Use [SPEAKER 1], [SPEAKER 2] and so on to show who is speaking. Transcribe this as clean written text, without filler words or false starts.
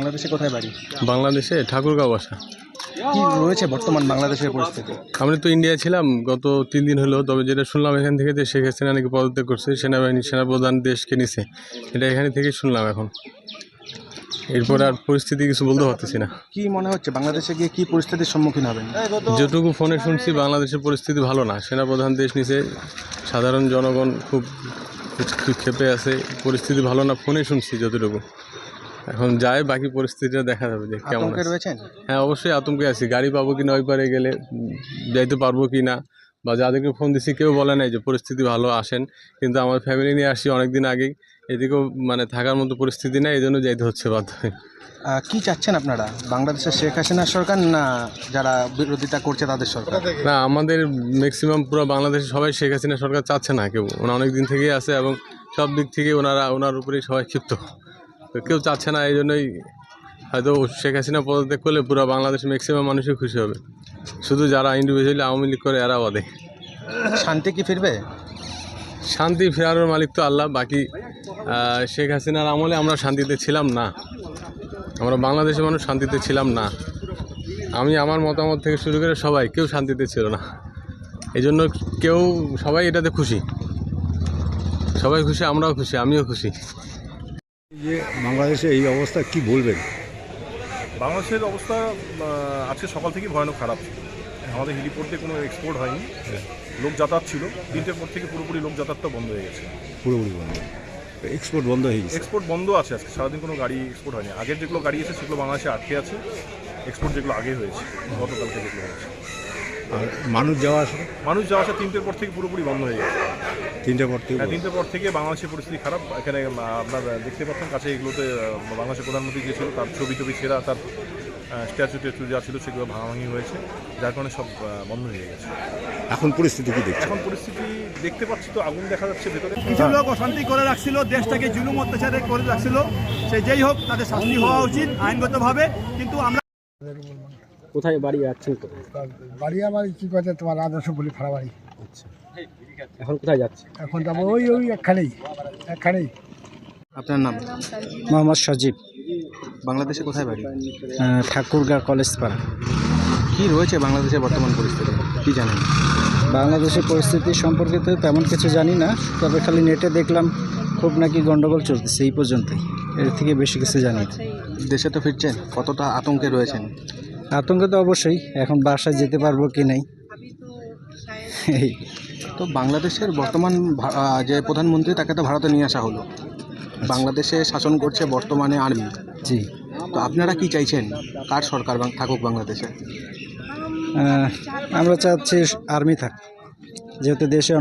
[SPEAKER 1] বাংলাদেশে কোথায় বাড়ি?
[SPEAKER 2] বাংলাদেশে ঠাকুরগাঁও বাসা।
[SPEAKER 1] কি রয়েছে বর্তমান বাংলাদেশের পরিস্থিতি?
[SPEAKER 2] আমি তো ইন্ডিয়া ছিলাম গত 3 দিন হলো, তবে যেটা শুনলাম এখান থেকে যে শেখ হাসিনা নাকি পদত্যাগ করছে, সেনাবাহিনী সেনাপ্রধান দেশকে নিছে, এটা এখানে থেকে শুনলাম। এখন এরপর আর পরিস্থিতি কিছু বলতে পারতেছি না।
[SPEAKER 1] কি মনে হচ্ছে বাংলাদেশে গিয়ে কি পরিস্থিতির সম্মুখীন হবেন?
[SPEAKER 2] যেটুকু ফোনে শুনছি বাংলাদেশের পরিস্থিতি ভালো না, সেনাপ্রধান দেশ নিছে, সাধারণ জনগণ খুব ক্ষেপে আছে, পরিস্থিতি ভালো না ফোনে শুনছি যতটুকু। এখন যায় বাকি পরিস্থিতিটা দেখা যাবে যে কেমন
[SPEAKER 1] আতঙ্কে
[SPEAKER 2] আছে।
[SPEAKER 1] রয়েছেন?
[SPEAKER 2] হ্যাঁ, অবশ্যই আতঙ্কে আছি। গাড়ি পাবো কি না, ওই পারে গেলে যাইতে পারবো কি না, বা যাদেরকে ফোন দিচ্ছি কেউ বলে নাই যে পরিস্থিতি ভালো আসেন, কিন্তু আমার ফ্যামিলি নিয়ে আসছি অনেক দিন আগেই, এদিকেও মানে থাকার মতো পরিস্থিতি নেই, এই জন্য যাইতে হচ্ছে বাধ্য হয়ে।
[SPEAKER 1] কি চাচ্ছেন আপনারা? বাংলাদেশের শেখ হাসিনার সরকার না যারা বিরোধিতা করছে তাদের সরকার?
[SPEAKER 2] না, আমাদের ম্যাক্সিমাম পুরো বাংলাদেশে সবাই শেখ হাসিনা সরকার চাচ্ছে না কেউ। ওনারা অনেক দিন থেকেই আছে এবং সব দিক থেকে ওনার উপরেই সবাই ক্ষিপ্ত, তো কেউ চাচ্ছে না। এই জন্যই হয়তো শেখ হাসিনা পদত্যাগ করলে পুরো বাংলাদেশের ম্যাক্সিমাম মানুষই খুশি হবে, শুধু যারা ইন্ডিভিজুয়ালি আওয়ামী লীগ করে এরা বাদে।
[SPEAKER 1] শান্তি কি ফিরবে?
[SPEAKER 2] শান্তি ফেরানোর মালিক তো আল্লাহ। বাকি শেখ হাসিনার আমলে আমরা শান্তিতে ছিলাম না, আমরা বাংলাদেশের মানুষ শান্তিতে ছিলাম না। আমি আমার মতামত থেকে শুরু করে সবাই কেউ শান্তিতে ছিল না, এই জন্য সবাই এটাতে খুশি, সবাই খুশি, আমরাও খুশি, আমিও খুশি।
[SPEAKER 3] যে বাংলাদেশে এই অবস্থা কি বলবেন?
[SPEAKER 4] বাংলাদেশের অবস্থা আজকে সকাল থেকে ভয়ানক খারাপ ছিল। আমাদের হেলিপোর্টে কোনো এক্সপোর্ট হয়নি, লোক যাতায়াত ছিল। 3টের পর থেকে পুরোপুরি লোক যাতায়াতটা বন্ধ হয়ে গেছে।
[SPEAKER 3] পুরোপুরি বন্ধ, এক্সপোর্ট বন্ধ হয়ে গেছে।
[SPEAKER 4] এক্সপোর্ট বন্ধ আছে আজকে সারাদিন, কোনো গাড়ি এক্সপোর্ট হয়নি। আগের যেগুলো গাড়ি আছে সেগুলো বাংলাদেশে আটকে আছে, এক্সপোর্ট যেগুলো আগে হয়েছে গতকালকে যেগুলো হয়েছে।
[SPEAKER 3] আর মানুষ যাওয়া আসা?
[SPEAKER 4] মানুষ যাওয়া আসা 3টের পর থেকে পুরোপুরি বন্ধ হয়ে গেছে।
[SPEAKER 3] 3টের পর থেকে?
[SPEAKER 4] হ্যাঁ, 3টের পর থেকে বাংলাদেশের পরিস্থিতি খারাপ। এখানে আপনার দেখতে পাচ্ছেন কাছে এগুলোতে বাংলাদেশের প্রধানমন্ত্রী যে ছিল তার ছবি ছেঁড়া, তার স্ট্যাচু যা ছিল সেগুলো ভাঙাভাঙি হয়েছে, যার কারণে সব বন্ধ হয়ে গেছে।
[SPEAKER 3] এখন পরিস্থিতি কি দেখছেন?
[SPEAKER 4] এখন পরিস্থিতি দেখতে পাচ্ছি তো, আগুন দেখা যাচ্ছে ভেতরে।
[SPEAKER 5] কিছু লোক অশান্তি করে রাখছিল, দেশটাকে জুলুম অত্যাচারে করে রাখছিল, সে যেই হোক তাদের শাস্তি হওয়া উচিত আইনগতভাবে। কিন্তু আমরা
[SPEAKER 1] কোথায় বাড়ি যাচ্ছেন? কোথায়
[SPEAKER 6] বাড়ি আমার কি কথা তোমার আদর্শ বলি ভাড়া বাড়ি।
[SPEAKER 1] আচ্ছা, এখন কোথায় যাচ্ছে?
[SPEAKER 6] এখন যাবো ওই একখানেই।
[SPEAKER 1] আপনার নাম?
[SPEAKER 7] মোহাম্মদ সজীব,
[SPEAKER 1] বাংলাদেশে কোথায় বাড়ি?
[SPEAKER 7] ঠাকুরগাঁও কলেজ পাড়া।
[SPEAKER 1] কি রয়েছে বাংলাদেশের বর্তমান পরিস্থিতি, কি জানেন?
[SPEAKER 7] বাংলাদেশের পরিস্থিতি সম্পর্কে তো তেমন কিছু জানি না, তবে খালি নেটে দেখলাম খুব নাকি গন্ডগোল চলতেছে, এই পর্যন্তই, এর থেকে বেশি কিছু জানি না।
[SPEAKER 1] দেশে তো ফিরছেন, কতটা আতঙ্কে রয়েছেন?
[SPEAKER 7] আতঙ্ক তো অবশ্যই, এখন বাসায় যেতে পারবো কি নাই এই।
[SPEAKER 1] তো বাংলাদেশের বর্তমান যে প্রধানমন্ত্রী তাকে তো ভারতে নিয়ে আসা হলো, বাংলাদেশে শাসন করছে বর্তমানে আর্মি।
[SPEAKER 7] জি,
[SPEAKER 1] তো আপনারা কি চাইছেন, কার সরকার থাকুক বাংলাদেশে?
[SPEAKER 7] আমরা চাচ্ছি আর্মি থাক, যেহেতু দেশে